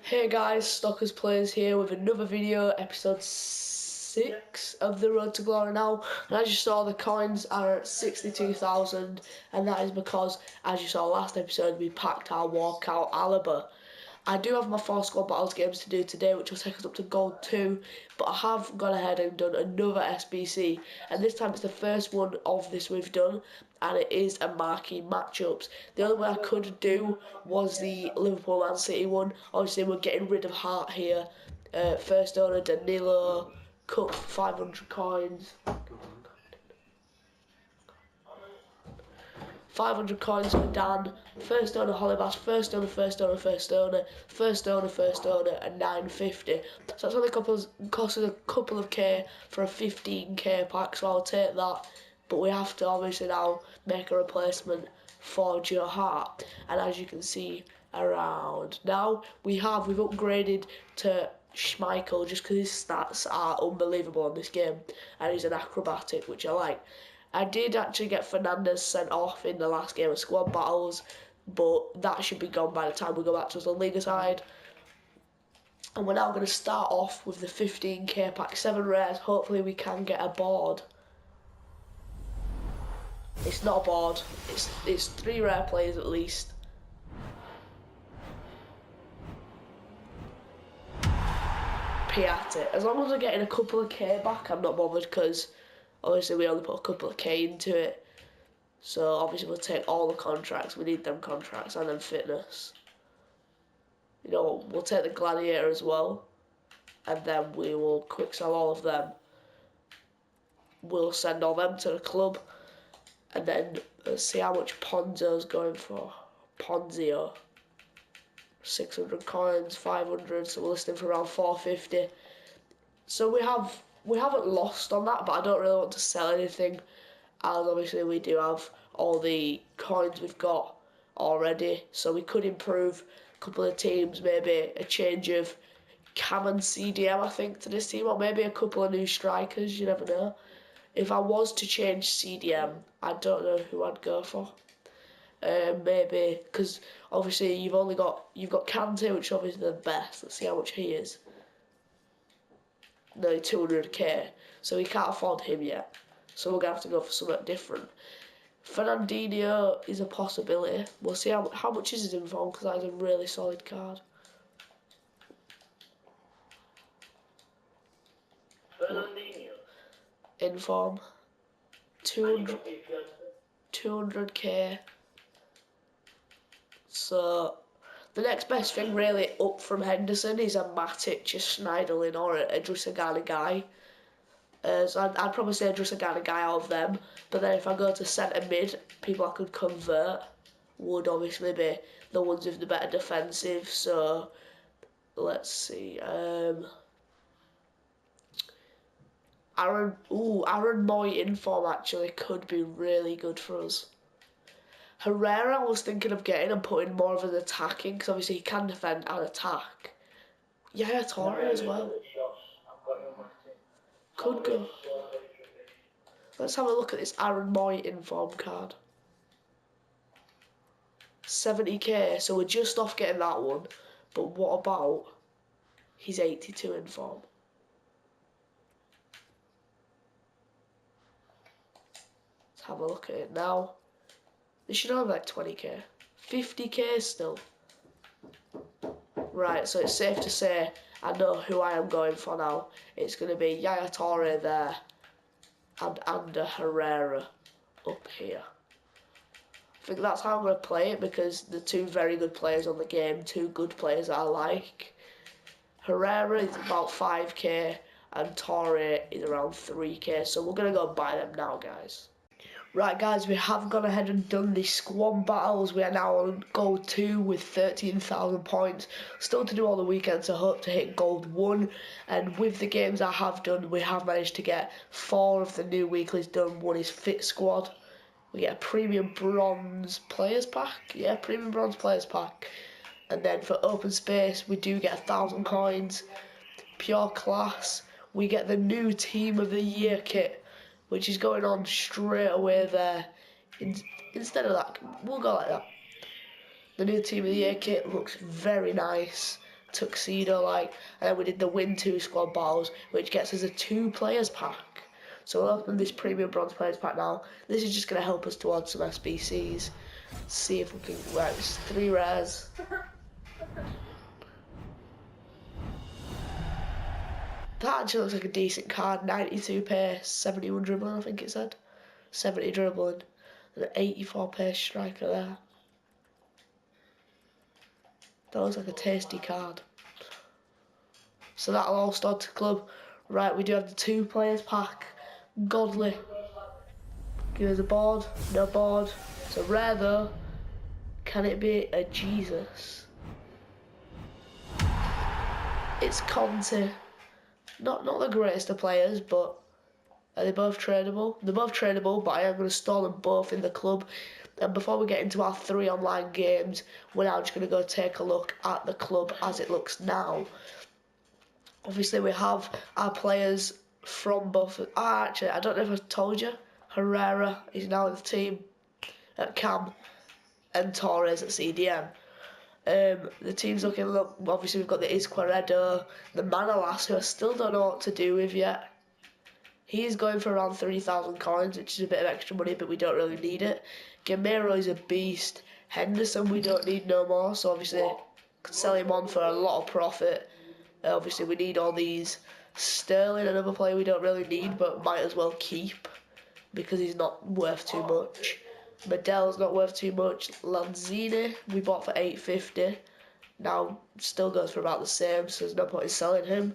Hey guys, Stockers Plays here with another video, episode 6 of the Road to Glory now. And as you saw, the coins are at 62,000, and that is because, as you saw last episode, we packed our walkout Alaba. I do have my 4 squad battles games to do today, which will take us up to gold 2, but I have gone ahead and done another SBC, and this time it's the first one of this we've done, and it is a marquee matchups. The only one I could do was the Liverpool Man City one. Obviously we're getting rid of Hart here. First owner Danilo, cut 500 coins. 500 coins for Dan, first owner Hollybass, first owner, and 950. So that's only costing a couple of K for a 15K pack, so I'll take that. But we have to obviously now make a replacement for Joe Hart. And as you can see around now, we've upgraded to Schmeichel just because his stats are unbelievable on this game, and he's an acrobatic, which I like. I did actually get Fernandez sent off in the last game of squad battles, but that should be gone by the time we go back to the Liga side. And we're now going to start off with the 15K pack, 7 rares. Hopefully we can get a board. It's not a board, it's 3 rare players at least. POTM. As long as we're getting a couple of K back, I'm not bothered, because obviously we only put a couple of K into it. So obviously we'll take all the contracts. We need them contracts and then fitness. You know, we'll take the Gladiator as well, and then we will quick sell all of them. We'll send all them to the club, and then let's see how much Ponzo's going for. Ponzio. 600 coins, 500, so we're listing for around 450. So we haven't lost on that, but I don't really want to sell anything, as obviously we do have all the coins we've got already, so we could improve a couple of teams, maybe a change of Cam and CDM, I think, to this team, or maybe a couple of new strikers, you never know. If I was to change CDM, I don't know who I'd go for. Maybe, because obviously you've got KANE, which is obviously the best. Let's see how much he is. Nearly 200k, so we can't afford him yet. So we're gonna have to go for something different. Fernandinho is a possibility. We'll see how much is his inform, because that is a really solid card. Fernandinho. Inform. 200k. So the next best thing really up from Henderson is a Matic, a Schneiderlin, or a Drusagana guy. So I'd probably say a Drusagana guy out of them. But then if I go to centre mid, people I could convert would obviously be the ones with the better defensive. So let's see. Aaron Moy inform actually could be really good for us. Herrera I was thinking of getting and putting more of an attacking, because obviously he can defend and attack. Yeah, Torre as well. Could go. Let's have a look at this Aaron Moy inform card. 70k, so we're just off getting that one. But what about his 82 inform? Let's have a look at it now. They should only be like 20k. 50k still. Right, so it's safe to say I know who I am going for now. It's going to be Yaya Toure there and Ander Herrera up here. I think that's how I'm going to play it, because the 2 very good players on the game, 2 good players that I like. Herrera is about 5k and Toure is around 3k, so we're going to go buy them now, guys. Right guys, we have gone ahead and done the squad battles. We are now on gold 2 with 13,000 points. Still to do all the weekends, so hope to hit gold 1. And with the games I have done, we have managed to get 4 of the new weeklies done. 1 is Fit Squad. We get a premium bronze players pack. Yeah, premium bronze players pack. And then for open space, we do get 1,000 coins. Pure class, we get the new team of the year kit, which is going on straight away there. Instead of that, we'll go like that. The new team of the year kit looks very nice. tuxedo like, and then we did the win 2 squad battles, which gets us a 2 players pack. So we'll open this premium bronze players pack now. This is just going to help us towards some SBCs. See if we can, right, it's 3 rares. That actually looks like a decent card. 92 pace, 71 dribbling, I think it said. 70 dribbling, and an 84 pace striker there. That looks like a tasty card. So that'll all start to club. Right, we do have the 2 players pack. Godly. Give us a board. No board. So rare though. Can it be a Jesus? It's Conte. Not the greatest of players, but are they both tradable? They're both tradable, but I am going to store them both in the club. And before we get into our 3 online games, we're now just going to go take a look at the club as it looks now. Obviously, we have our players from both. Actually, I don't know if I told you. Herrera is now in the team at CAM, and Torres at CDM. The team's looking up. Obviously, we've got the Izquierdo, the Manolas, who I still don't know what to do with yet. He's going for around 3,000 coins, which is a bit of extra money, but we don't really need it. Gamero is a beast. Henderson, we don't need no more, so obviously, could sell him on for a lot of profit. Obviously, we need all these. Sterling, another player we don't really need, but might as well keep because he's not worth too much. Medell's not worth too much. Lanzini we bought for 850. Now still goes for about the same, so there's no point in selling him.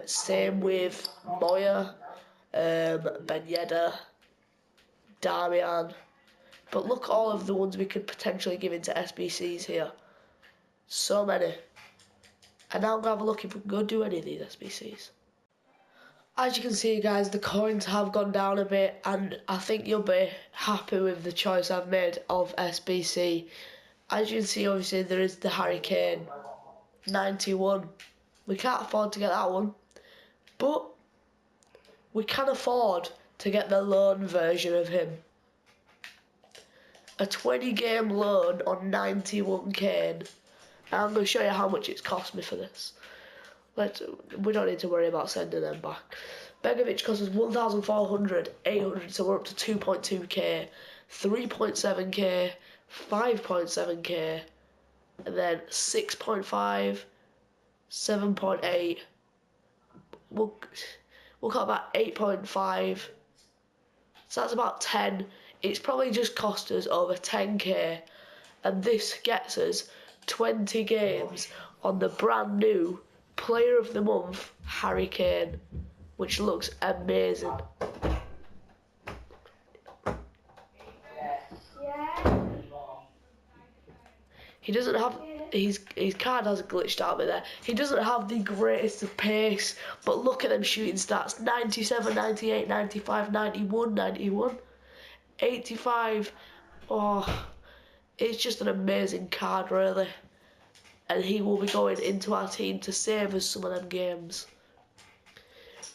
Same with Moya, Ben Yedder, Damian. But look at all of the ones we could potentially give into SBCs here. So many. And now I'm going to have a look if we can go do any of these SBCs. As you can see, guys, the coins have gone down a bit, and I think you'll be happy with the choice I've made of SBC. As you can see, obviously, there is the Harry Kane 91. We can't afford to get that one, but we can afford to get the loan version of him. A 20-game loan on 91 Kane. And I'm going to show you how much it's cost me for this. We don't need to worry about sending them back. Begovic cost us 1,400, 800, so we're up to 2.2k, 3.7k, 5.7k, and then 6.5, 7.8. We'll call about 8.5. So that's about 10. It's probably just cost us over 10k, and this gets us 20 games on the brand new Player of the Month, Harry Kane, which looks amazing. He doesn't have, his card has glitched out a bit there. He doesn't have the greatest of pace, but look at them shooting stats. 97, 98, 95, 91, 91, 85. Oh, it's just an amazing card, really. And he will be going into our team to save us some of them games.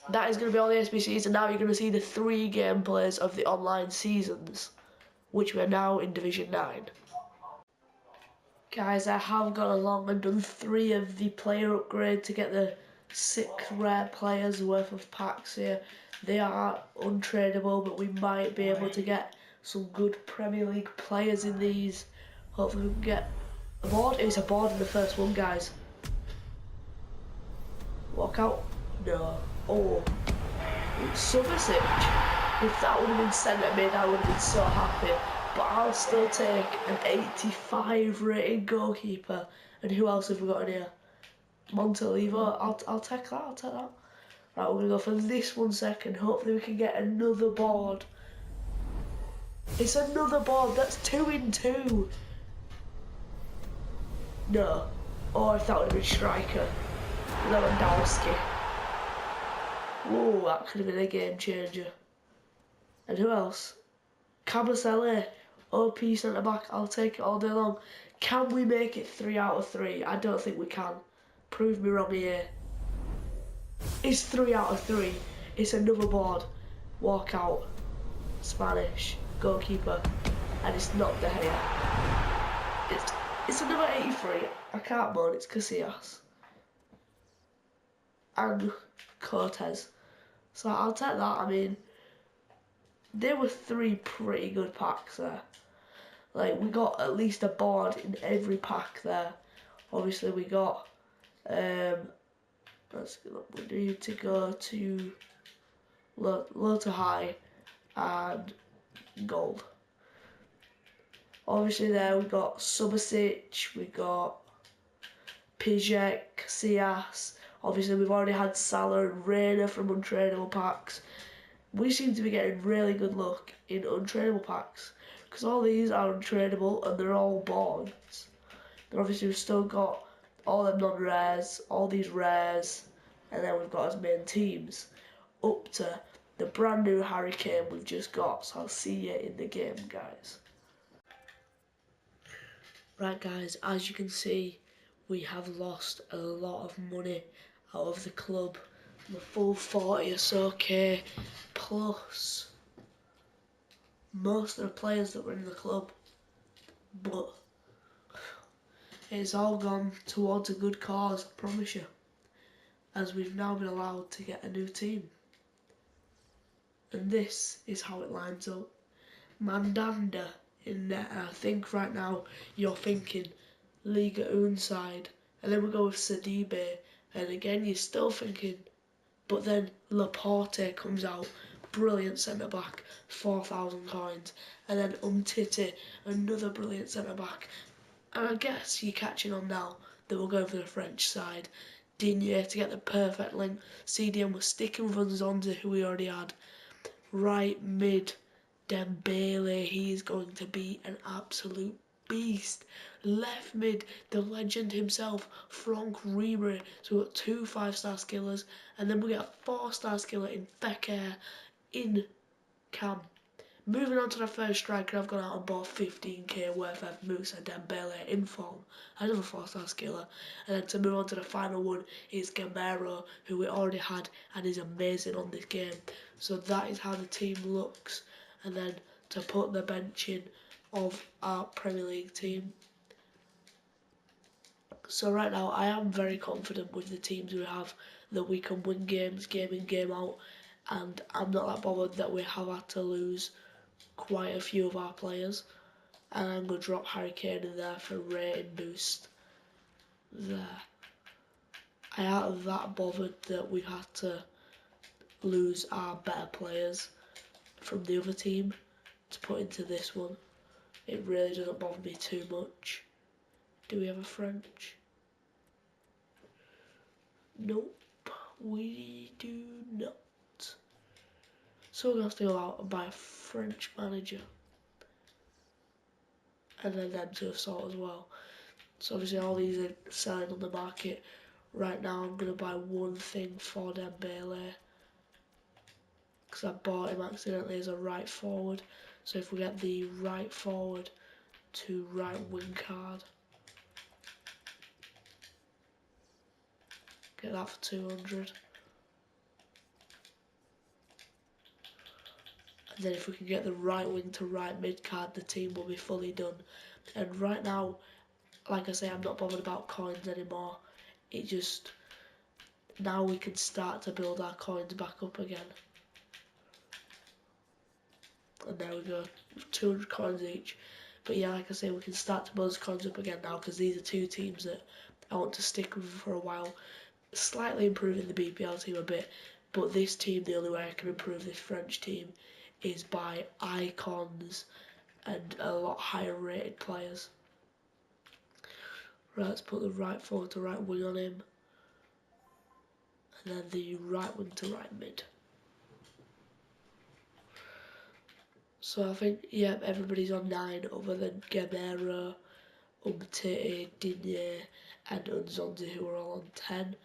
That is going to be all the SBCs, and now you're going to see the 3 gameplays of the online seasons, which we are now in Division 9. Guys, I have gone along and done 3 of the player upgrade to get the 6 rare players worth of packs here. They are untradeable, but we might be able to get some good Premier League players in these. Hopefully we can get a board. It's a board in the first one, guys. Walk out. No. Oh. Subasic. If that would have been sent at me, I would have been so happy. But I'll still take an 85 rated goalkeeper. And who else have we got in here? Montalivo. I'll take that. I'll take that. Right, we're gonna go for this one second. Hopefully we can get another board. It's another board. That's 2 in 2. No. Oh, if that would have been striker. Lewandowski. Whoa, that could have been a game changer. And who else? Cabasele. OP centre back. I'll take it all day long. Can we make it 3 out of 3? I don't think we can. Prove me wrong here. It's 3 out of 3. It's another board. Walk out. Spanish. Goalkeeper. And it's not De Gea. It's another 83. I can't moan, it's Casillas and Cortez. So I'll take that. I mean, there were 3 pretty good packs there. Like, we got at least a board in every pack there. Obviously, we got, we need to go to low to high and gold. Obviously there we got Subasic, we got Pijek, Casillas. Obviously we've already had Salah and Reina from untradeable packs. We seem to be getting really good luck in untradeable packs because all these are untradeable and they're all boards. Then obviously we've still got all them non-rares, all these rares, and then we've got as main teams up to the brand new Harry Kane we've just got. So I'll see you in the game, guys. Right guys, as you can see, we have lost a lot of money out of the club. The full 40 or so K, plus most of the players that were in the club. But it's all gone towards a good cause, I promise you. As we've now been allowed to get a new team. And this is how it lines up. Mandanda in net, and I think right now you're thinking Liga Un side, and then we go with Sidibe, and again you're still thinking, but then Laporte comes out, brilliant centre back, 4,000 coins, and then Umtiti, another brilliant centre back, and I guess you're catching on now that we're going for the French side. Digne to get the perfect link. CDM was sticking with Zonza, who we already had. Right mid, Dembele, he is going to be an absolute beast. Left mid, the legend himself, Franck Ribéry. So we've got 2 5-star skillers, and then we get a 4-star skiller in Fekir in Cam. Moving on to the first striker, I've gone out and bought 15k worth of Moussa Dembele in form. Another 4-star skiller. And then to move on to the final one is Gamero, who we already had and is amazing on this game. So that is how the team looks. And then to put the bench in of our Premier League team. So right now I am very confident with the teams we have that we can win games game in, game out. And I'm not that bothered that we have had to lose quite a few of our players, and I'm going to drop Harry Kane in there for a rating boost there. I ain't that bothered that we had to lose our better players from the other team to put into this one. It really doesn't bother me too much. Do we have a French? Nope, we do not. So we're going to have to go out and buy a French manager. And then them to have sold as well. So obviously all these are selling on the market. Right now I'm going to buy one thing for Dembele, because I bought him accidentally as a right forward. So if we get the right forward to right wing card, get that for 200. And then if we can get the right wing to right mid card, the team will be fully done. And right now, like I say, I'm not bothered about coins anymore. It just, now we can start to build our coins back up again. And there we go, 200 coins each. But yeah, like I say, we can start to build those coins up again now, because these are 2 teams that I want to stick with for a while. Slightly improving the BPL team a bit, but this team, the only way I can improve this French team is by icons and a lot higher rated players. Right, let's put the right forward to right wing on him, and then the right wing to right mid. So I think, yeah, everybody's on 9 other than Gamero, Umtiti, Digne and Unzonzi, who are all on 10.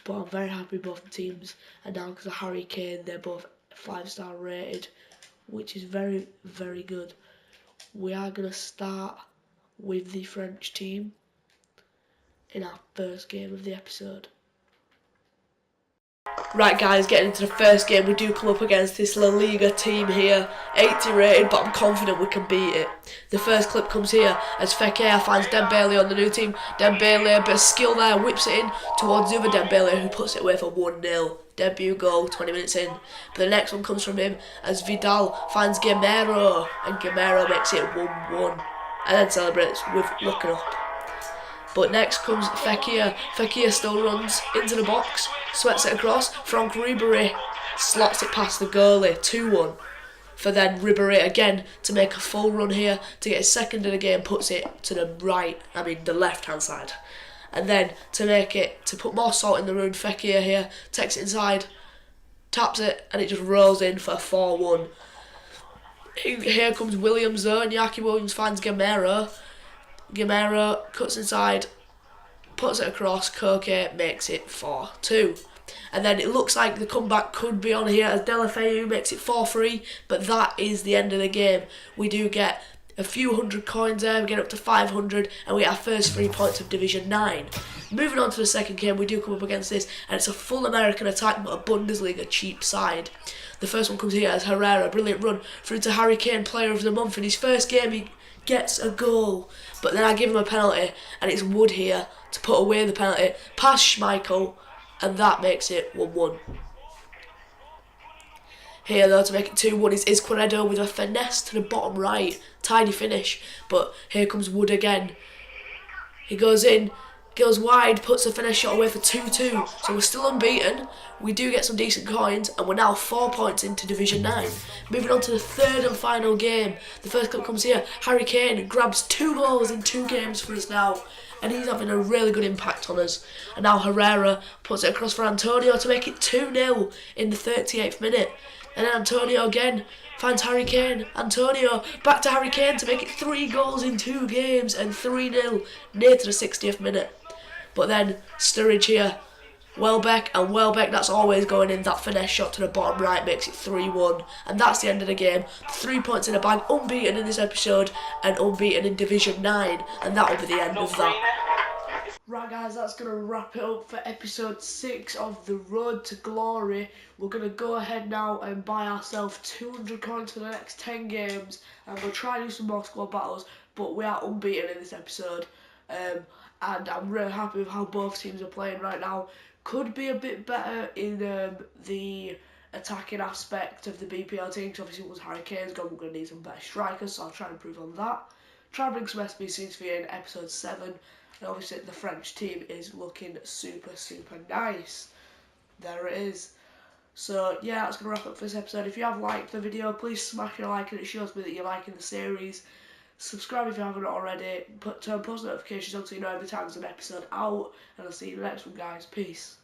But I'm very happy with both teams, and now because of Harry Kane, they're both 5-star rated, which is very, very good. We are going to start with the French team in our first game of the episode. Right guys, getting into the first game, we do come up against this La Liga team here, 80 rated, but I'm confident we can beat it. The first clip comes here as Fekir finds Dembele on the new team. Dembele, a bit of skill there, whips it in towards the other Dembele, who puts it away for 1-0. Debut goal, 20 minutes in. But the next one comes from him as Vidal finds Gamero, and Gamero makes it 1-1, and then celebrates with looking up. But next comes Fekir. Fekir still runs into the box, sweats it across. Franck Ribéry slots it past the goalie, 2-1. For then Ribéry again to make a full run here to get his second in the game, puts it to the left hand side. And then to put more salt in the wound, Fekir here takes it inside, taps it, and it just rolls in for a 4-1. Here comes Williams though, and Iñaki Williams finds Gamero. Gamero cuts inside, puts it across, Koke makes it 4-2. And then it looks like the comeback could be on here as Delafeu makes it 4-3, but that is the end of the game. We do get a few hundred coins there, we get up to 500, and we get our first 3 points of Division 9. Moving on to the second game, we do come up against this, and it's a full American attack, but a Bundesliga cheap side. The first one comes here as Herrera, brilliant run, through to Harry Kane, player of the month. In his first game, he gets a goal, but then I give him a penalty, and it's Wood here to put away the penalty, past Schmeichel, and that makes it 1-1. Here though, to make it 2-1 is Izquierdo with a finesse to the bottom right, tidy finish, but here comes Wood again. He goes in, goes wide, puts a finesse shot away for 2-2, so we're still unbeaten. We do get some decent coins, and we're now 4 points into Division 9. Moving on to the third and final game. The first clip comes here. Harry Kane grabs 2 goals in 2 games for us now, and he's having a really good impact on us. And now Herrera puts it across for Antonio to make it 2-0 in the 38th minute. And then Antonio again finds Harry Kane. Antonio back to Harry Kane to make it 3 goals in 2 games and 3-0 near to the 60th minute. But then Sturridge here, Welbeck, and Welbeck, that's always going in. That finesse shot to the bottom right makes it 3-1, and that's the end of the game. 3 points in the bag, unbeaten in this episode and unbeaten in Division 9, and that will be the end of that. Right guys, that's going to wrap it up for episode 6 of The Road to Glory. We're going to go ahead now and buy ourselves 200 coins for the next 10 games, and we'll try and do some more squad battles, but we are unbeaten in this episode. And I'm really happy with how both teams are playing right now. Could be a bit better in the attacking aspect of the BPL team, because obviously once Harry Kane's gone, we're going to need some better strikers, so I'll try and improve on that. Try and bring some SBCs for you in episode 7, and obviously the French team is looking super, super nice. There it is. So yeah, that's going to wrap up for this episode. If you have liked the video, please smash a like, and it shows me that you're liking the series. Subscribe if you haven't already, turn post notifications on so you know every time there's an episode out, and I'll see you in the next one guys, peace.